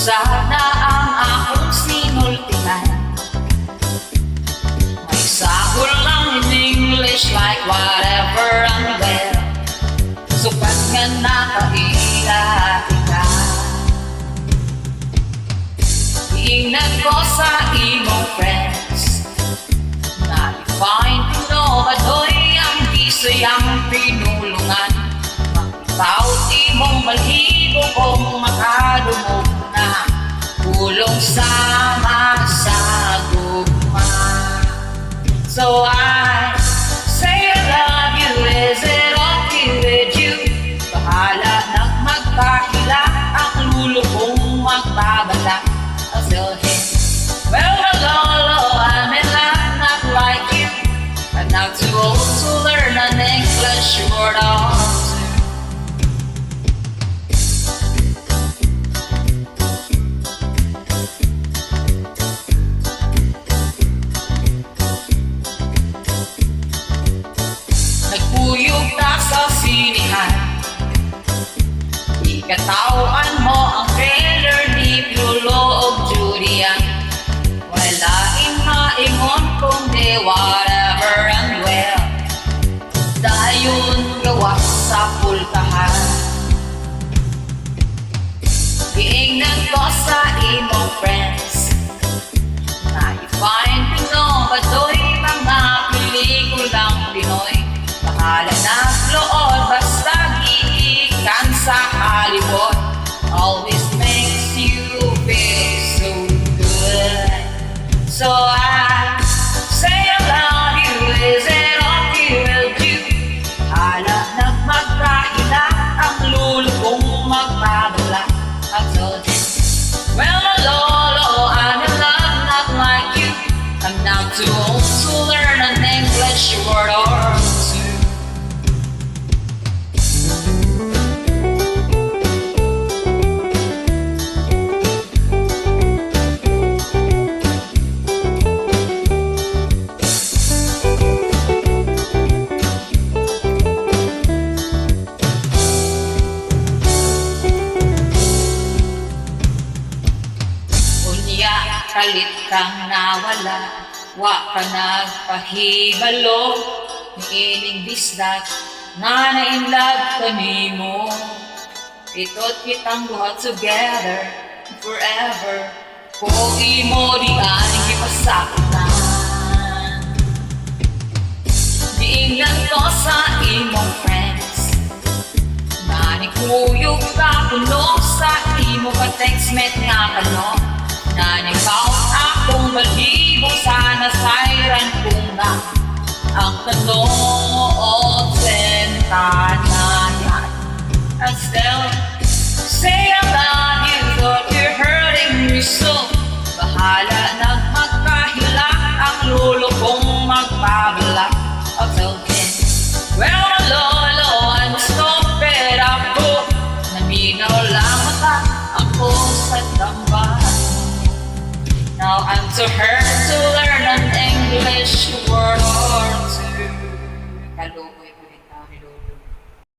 sana ang akong sinultihan. May sahol lang in English like whatever and well. Sukat nga nakailatika. Iingnan ko sa imong friends na i-find to know adoy ang gisayang pinulungan. Makitaot imong malhibo kung makadumog na pulong sama sa gugma. So I say I love you, is it okay with you? Bahala nang magkahila ang lulo kong magbabalak. I'll tell him, well, lolo, I'm in love, not like you. I'm not too old to learn an English word or two. Nagpuyog ka sa sinihan, ikatawan mo ang trailer ni Piolo o Julian. Wala maimon kundi whatever and well. Dayon gawa sa pultahan. Giingnan ko sa imong friends na i-find to know badoy mga pelikulang Pinoy. Bahala na flood basta giikan sa Hollywood. Always makes you feel so good. So I say I love you, is it okay with you? Hala nagmagkahila ang lulo kong magbabala. I told him, well, lolo, I'm in love, not like you. I'm now too old to learn an English word or two. Kalit kang nawala, wa ka nagpahibalo. Niining bisdak nga na-inlove kanimo. Ito't kitang duha together forever. Kung imo di aning ipasaktan. Niingnan ko sa imong friends na nikuyog ka puno sa imo ka textmate nga kano. Nanikaw akong balhibo sana sayran kong na ang tanong sentana. And still say I love you but you're hurting me so. Bahala nang magkahila ang lulo kong magbabalak. I'll tell him, well, lolo, I'm stupid ako. Naminaw lang mata ako sa tambahan. Now I'm to her to learn an English word or two. Kalukoy ko rin ni Lolo.